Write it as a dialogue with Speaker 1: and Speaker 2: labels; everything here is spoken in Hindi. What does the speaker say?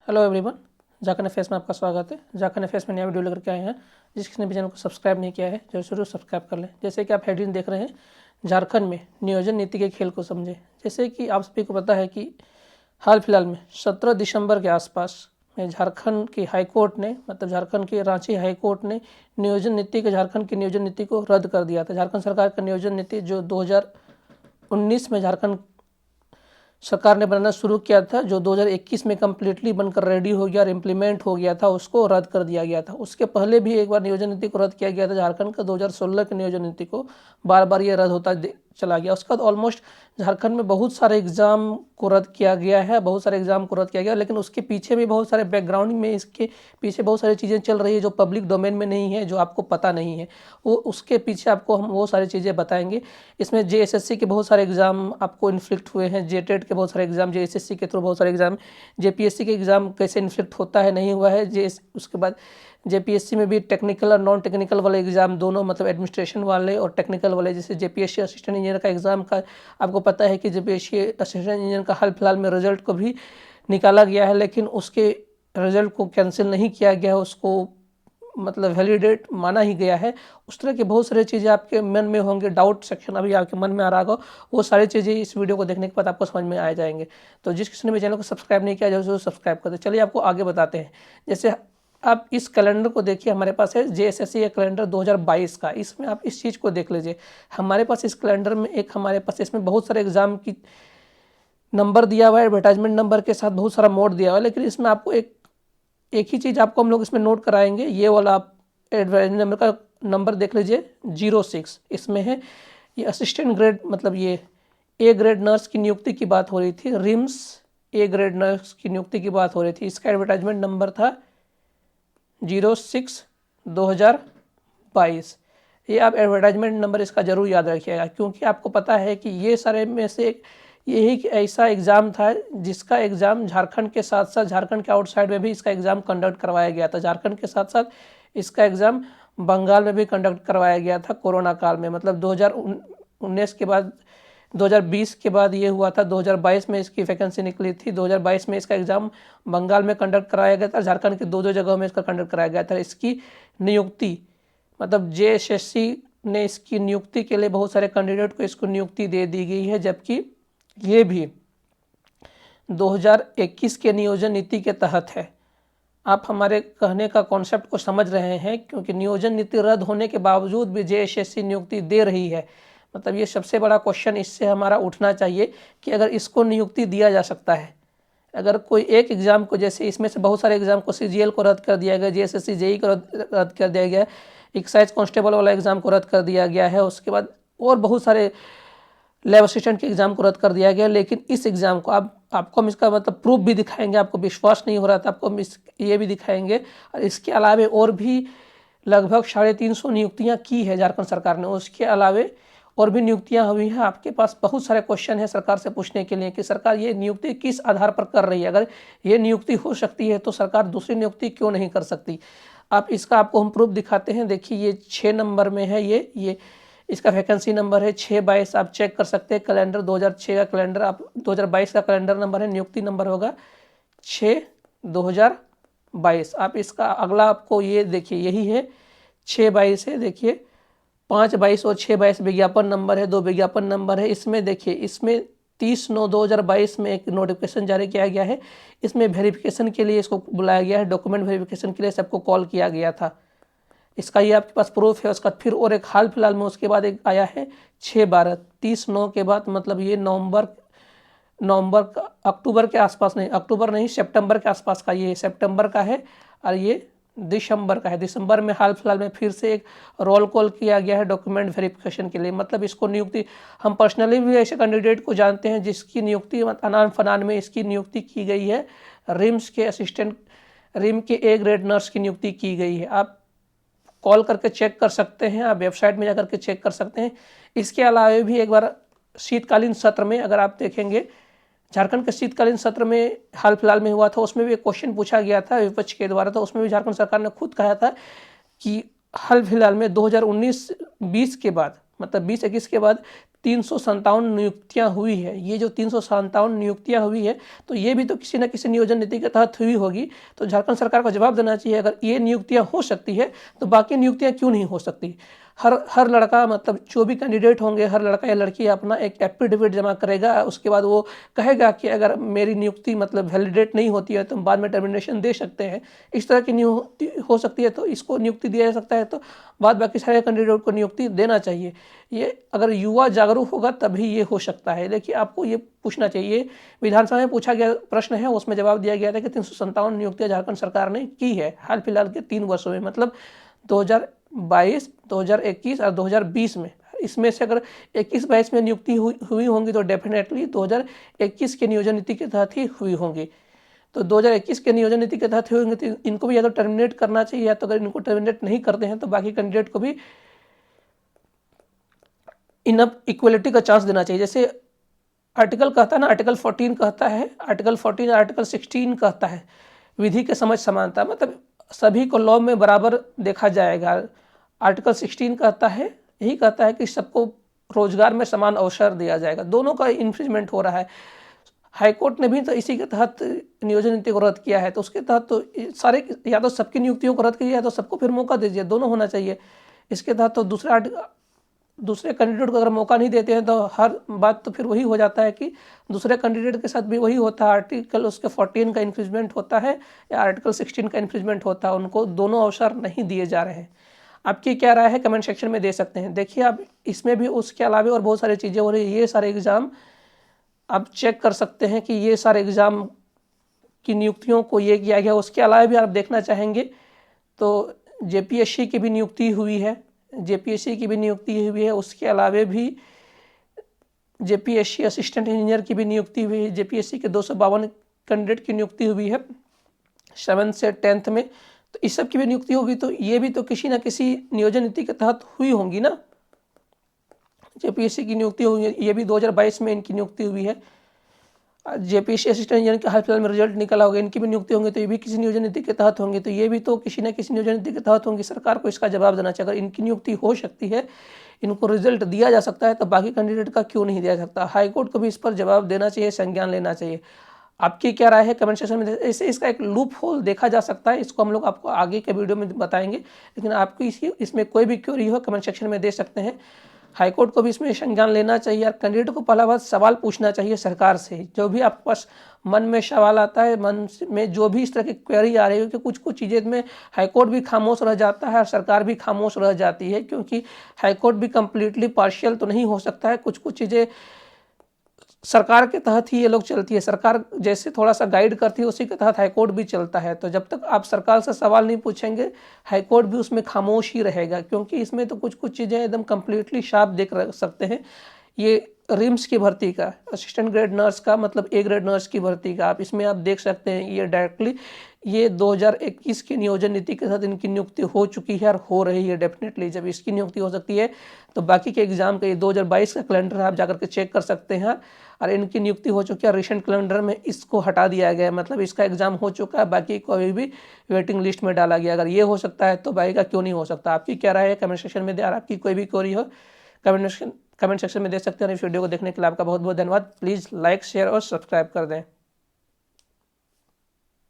Speaker 1: हेलो एवरीवन, झारखंड एफएस में आपका स्वागत है। झारखंड एफएस में नया वीडियो लेकर के आए हैं। जिस किसी ने भी चैनल को सब्सक्राइब नहीं किया है जरूर सब्सक्राइब कर लें। जैसे कि आप हेडलाइन देख रहे हैं, झारखंड में नियोजन नीति के खेल को समझे। जैसे कि आप सभी को पता है कि हाल फिलहाल में 17 दिसंबर के आसपास में झारखंड की हाईकोर्ट ने झारखंड की रांची हाईकोर्ट ने झारखंड की नियोजन नीति को रद्द कर दिया था। झारखंड सरकार का नियोजन नीति जो 2019 में झारखंड सरकार ने बनाना शुरू किया था, जो 2021 में कम्प्लीटली बनकर रेडी हो गया और इम्प्लीमेंट हो गया था, उसको रद्द कर दिया गया था। उसके पहले भी एक बार नियोजन नीति को रद्द किया गया था झारखंड का 2016 के नियोजन नीति को बार बार ये रद्द होता चला गया। उसके बाद ऑलमोस्ट झारखंड में बहुत सारे एग्ज़ाम को रद्द किया गया है, लेकिन उसके पीछे भी बहुत सारे बैकग्राउंड में इसके पीछे बहुत सारी चीज़ें चल रही है जो पब्लिक डोमेन में नहीं है, जो आपको पता नहीं है। वो उसके पीछे आपको हम वो सारी चीज़ें बताएंगे। इसमें जेएसएससी के बहुत सारे एग्ज़ाम आपको इन्फ्लिक्ट हुए हैं, जेटेट के बहुत सारे एग्ज़ाम, जेएसएससी के थ्रू बहुत सारे एग्ज़ाम, जेपीएससी के एग्ज़ाम कैसे इन्फ्लिक्ट होता है नहीं हुआ है। उसके बाद जेपीएससी में भी टेक्निकल और नॉन टेक्निकल वाले एग्ज़ाम दोनों, एडमिनिस्ट्रेशन वाले और टेक्निकल वाले, जैसे जेपीएससी असिस्टेंट इंजीनियर का एग्ज़ाम का आपको पता है कि जेपीएससी असिस्टेंट इंजीनियर का हाल फिलहाल में रिजल्ट को भी निकाला गया है, लेकिन उसके रिजल्ट को कैंसिल नहीं किया गया है, उसको वैलिडेट माना ही गया है। उस तरह की बहुत सारी चीज़ें आपके मन में होंगे, डाउट सेक्शन अभी आपके मन में आ रहा होगा, वो सारी चीज़ें इस वीडियो को देखने के बाद आपको समझ में आ जाएंगे। तो जिस किसी ने भी चैनल को सब्सक्राइब नहीं किया जरूर सब्सक्राइब कर दे। चलिए आपको आगे बताते हैं। जैसे आप इस कैलेंडर को देखिए, हमारे पास है जेएसएससी का कैलेंडर 2022 का। इसमें आप इस चीज़ को देख लीजिए। हमारे पास इस कैलेंडर में इसमें बहुत सारे एग्ज़ाम की नंबर दिया हुआ है, एडवर्टाइजमेंट नंबर के साथ बहुत सारा मोड दिया हुआ है, लेकिन इसमें आपको एक ही चीज़ आपको हम लोग इसमें नोट कराएंगे। ये वाला आप एडवर्टाइजमेंट नंबर का नंबर देख लीजिए, 06 इसमें है। ये असिस्टेंट ग्रेड ये ए ग्रेड नर्स की नियुक्ति की बात हो रही थी, रिम्स ए ग्रेड नर्स की नियुक्ति की बात हो रही थी। इसका एडवर्टाइजमेंट नंबर था 06/2022। ये आप एडवर्टाइजमेंट नंबर इसका ज़रूर याद रखिएगा, क्योंकि आपको पता है कि ये सारे में से यही ऐसा एग्ज़ाम था जिसका एग्ज़ाम झारखंड के साथ साथ झारखंड के आउटसाइड में भी इसका एग्ज़ाम कंडक्ट करवाया गया था। झारखंड के साथ साथ इसका एग्ज़ाम बंगाल में भी कंडक्ट करवाया गया था कोरोना काल में। 2019 के बाद 2020 के बाद ये हुआ था, 2022 में इसकी वैकेंसी निकली थी। 2022 में इसका एग्ज़ाम बंगाल में कंडक्ट कराया गया था, झारखंड की दो जगहों में इसका कंडक्ट कराया गया था। इसकी नियुक्ति जेएसएससी ने इसकी नियुक्ति के लिए बहुत सारे कैंडिडेट को इसको नियुक्ति दे दी गई है, जबकि ये भी 2021 के नियोजन नीति के तहत है। आप हमारे कहने का कॉन्सेप्ट को समझ रहे हैं, क्योंकि नियोजन नीति रद्द होने के बावजूद भी जेएसएससी नियुक्ति दे रही है। ये सबसे बड़ा क्वेश्चन इससे हमारा उठना चाहिए कि अगर इसको नियुक्ति दिया जा सकता है, अगर कोई एक एग्ज़ाम को, जैसे इसमें से बहुत सारे एग्ज़ाम को सीजीएल को रद्द कर दिया गया, जेएसएससी जेई को रद्द कर दिया गया, एक्साइज कांस्टेबल वाला एग्ज़ाम को रद्द कर दिया गया है, उसके बाद और बहुत सारे लैब असिस्टेंट के एग्ज़ाम को रद्द कर दिया गया। लेकिन इस एग्ज़ाम को आपको हम इसका प्रूफ भी दिखाएंगे। आपको विश्वास नहीं हो रहा था, आपको हम ये भी दिखाएंगे। और इसके अलावे और भी लगभग 350 नियुक्तियाँ की है झारखंड सरकार ने। उसके अलावे और भी नियुक्तियां हुई हैं। आपके पास बहुत सारे क्वेश्चन हैं सरकार से पूछने के लिए कि सरकार ये नियुक्ति किस आधार पर कर रही है। अगर ये नियुक्ति हो सकती है तो सरकार दूसरी नियुक्ति क्यों नहीं कर सकती। आपको हम प्रूफ दिखाते हैं। देखिए, ये 6 नंबर में है, ये इसका वैकेंसी नंबर है 6/22। आप चेक कर सकते हैं कैलेंडर 2006 का कैलेंडर, आप 2022 का कैलेंडर नंबर है, नियुक्ति नंबर होगा 6/2022। आप इसका अगला आपको ये देखिए, यही है 6/22 है। देखिए 5/22 और 6/22 विज्ञापन नंबर है, 2 विज्ञापन नंबर है। इसमें देखिए, इसमें 30/9/2022 में एक नोटिफिकेशन जारी किया गया है। इसमें वेरिफिकेशन के लिए इसको बुलाया गया है, डॉक्यूमेंट वेरिफिकेशन के लिए सबको कॉल किया गया था। इसका ये आपके पास प्रूफ है। उसका फिर और एक हाल फिलहाल में उसके बाद एक आया है 6/12, 30/9 के बाद, ये अक्टूबर के आसपास नहीं, अक्टूबर नहीं सितंबर के आसपास का, ये सितंबर का है और ये दिसंबर का है। दिसंबर में हाल फिलहाल में फिर से एक रोल कॉल किया गया है डॉक्यूमेंट वेरिफिकेशन के लिए। इसको नियुक्ति, हम पर्सनली भी ऐसे कैंडिडेट को जानते हैं जिसकी नियुक्ति अनान फनान में इसकी नियुक्ति की गई है। रिम के ए ग्रेड नर्स की नियुक्ति की गई है। आप कॉल करके चेक कर सकते हैं, आप वेबसाइट में जाकर के चेक कर सकते हैं। इसके अलावा भी एक बार शीतकालीन सत्र में अगर आप देखेंगे, झारखंड के शीतकालीन सत्र में हाल फिलहाल में हुआ था, उसमें भी एक क्वेश्चन पूछा गया था विपक्ष के द्वारा। तो उसमें भी झारखंड सरकार ने खुद कहा था कि हाल फिलहाल में 2019-20 के बाद 20-21 के बाद 357 नियुक्तियां हुई है। ये जो 357 नियुक्तियां हुई है तो ये भी तो किसी न किसी नियोजन नीति के तहत हुई होगी। तो झारखंड सरकार को जवाब देना चाहिए, अगर ये नियुक्तियां हो सकती है तो बाकी नियुक्तियां क्यों नहीं हो सकती। हर लड़का, मतलब जो भी कैंडिडेट होंगे, हर लड़का या लड़की अपना एक एफिडेविट जमा करेगा, उसके बाद वो कहेगा कि अगर मेरी नियुक्ति मतलब वैलिडेट नहीं होती है तो हम बाद में टर्मिनेशन दे सकते हैं। इस तरह की नियुक्ति हो सकती है तो इसको नियुक्ति दिया जा सकता है, तो बाद बाकी सारे कैंडिडेट को नियुक्ति देना चाहिए। ये अगर युवा जागरूक होगा तभी ये हो सकता है। देखिए, आपको ये पूछना चाहिए, विधानसभा में पूछा गया प्रश्न है, उसमें जवाब दिया गया था कि 357 नियुक्तियां झारखंड सरकार ने की है हाल फिलहाल के 3 वर्षों में, मतलब 2022, 2021 और 2020 में। इसमें से अगर 21-22 में नियुक्ति हुई होंगी तो डेफिनेटली 2021 के नियोजन नीति के तहत ही हुई होंगी। तो 2021 के नियोजन नीति के तहत हुई होंगी तो इनको भी या तो टर्मिनेट करना चाहिए, या तो अगर इनको टर्मिनेट नहीं करते हैं तो बाकी कैंडिडेट को भी इनफ इक्वलिटी का चांस देना चाहिए। जैसे आर्टिकल कहता है ना, आर्टिकल 14 कहता है, आर्टिकल 14 और आर्टिकल 16 कहता है विधि के समझ समानता, मतलब सभी को लॉ में बराबर देखा जाएगा। आर्टिकल 16 कहता है, यही कहता है कि सबको रोजगार में समान अवसर दिया जाएगा। दोनों का इन्फ्रिंजमेंट हो रहा है। हाईकोर्ट ने भी तो इसी के तहत नियोजन नीति को रद्द किया है, तो उसके तहत तो सारे, या तो सबकी नियुक्तियों को रद्द कीजिए या तो सबको फिर मौका दीजिए, दोनों होना चाहिए। इसके तहत तो दूसरे कैंडिडेट को अगर मौका नहीं देते हैं तो हर बात तो फिर वही हो जाता है कि दूसरे कैंडिडेट के साथ भी वही होता है, आर्टिकल उसके 14 का इन्फ्रिंजमेंट होता है या आर्टिकल 16 का इन्फ्रिंजमेंट होता है, उनको दोनों अवसर नहीं दिए जा रहे हैं। आपकी क्या राय है कमेंट सेक्शन में दे सकते हैं। देखिए, आप इसमें भी उसके अलावा और बहुत सारी चीज़ें हो रही है। ये सारे एग्ज़ाम आप चेक कर सकते हैं कि ये सारे एग्ज़ाम की नियुक्तियों को ये किया गया। उसके अलावा भी आप देखना चाहेंगे तो जेपीएससी की भी नियुक्ति हुई है, जेपीएससी की भी नियुक्ति हुई है। उसके अलावा भी जेपीएससी असिस्टेंट इंजीनियर की भी नियुक्ति हुई है। जेपीएससी के 252 कैंडिडेट की नियुक्ति हुई है 7 से 10 में। तो इस सब की भी नियुक्ति होगी, तो ये भी तो किसी न किसी नियोजन नीति के तहत हुई होंगी ना। जेपीएससी की नियुक्ति हुई है, ये भी 2022 में इनकी नियुक्ति हुई है। जेपीएससी असिस्टेंट इंजीनियर के हाल फिलहाल में रिजल्ट निकला होगा, इनकी भी नियुक्ति होंगी, तो ये भी किसी नियोजन नीति के तहत होंगे, तो ये भी तो किसी न किसी नियोजन नीति के तहत होंगी। सरकार को इसका जवाब देना चाहिए। अगर इनकी नियुक्ति हो सकती है, इनको रिजल्ट दिया जा सकता है, तो बाकी कैंडिडेट का क्यों नहीं दिया सकता। हाईकोर्ट को भी इस पर जवाब देना चाहिए, संज्ञान लेना चाहिए। आपकी क्या राय है कमेंट सेक्शन में। ऐसे इसका एक लूप होल देखा जा सकता है, इसको हम लोग आपको आगे के वीडियो में बताएंगे, लेकिन आपको इसमें कोई भी क्वेरी हो कमेंट सेक्शन में दे सकते हैं। हाईकोर्ट को भी इसमें संज्ञान लेना चाहिए और कैंडिडेट को पहला बात सवाल पूछना चाहिए सरकार से। जो भी आपके पास मन में सवाल आता है, मन में जो भी इस तरह की क्वेरी आ रही है, कि कुछ चीज़ें में हाईकोर्ट भी खामोश रह जाता है और सरकार भी खामोश रह जाती है, क्योंकि हाईकोर्ट भी कम्प्लीटली पार्शियल तो नहीं हो सकता है। कुछ चीज़ें सरकार के तहत ही ये लोग चलती है। सरकार जैसे थोड़ा सा गाइड करती है, उसी के तहत हाईकोर्ट भी चलता है। तो जब तक आप सरकार से सवाल नहीं पूछेंगे, हाईकोर्ट भी उसमें खामोश ही रहेगा, क्योंकि इसमें तो कुछ चीज़ें एकदम कम्प्लीटली साफ देख सकते हैं। ये रिम्स की भर्ती का, असिस्टेंट ग्रेड नर्स का, मतलब ए ग्रेड नर्स की भर्ती का, आप इसमें आप देख सकते हैं ये डायरेक्टली ये 2021 की नियोजन नीति के साथ इनकी नियुक्ति हो चुकी है और हो रही है। डेफिनेटली जब इसकी नियुक्ति हो सकती है तो बाकी के एग्जाम का ये 2022 का कैलेंडर आप जाकर के चेक कर सकते हैं, और इनकी नियुक्ति हो चुकी है। रिसेंट कैलेंडर में इसको हटा दिया गया है, मतलब इसका एग्जाम हो चुका है, बाकी को अभी भी वेटिंग लिस्ट में डाला गया। अगर ये हो सकता है तो बाकी का क्यों नहीं हो सकता। आपकी क्या राय है कमेंट सेक्शन में दे, और आपकी कोई भी क्वेरी हो कमेंट सेक्शन में दे सकते हैं। इस वीडियो को देखने के लिए आपका बहुत बहुत धन्यवाद। प्लीज़ लाइक, शेयर और सब्सक्राइब कर दें।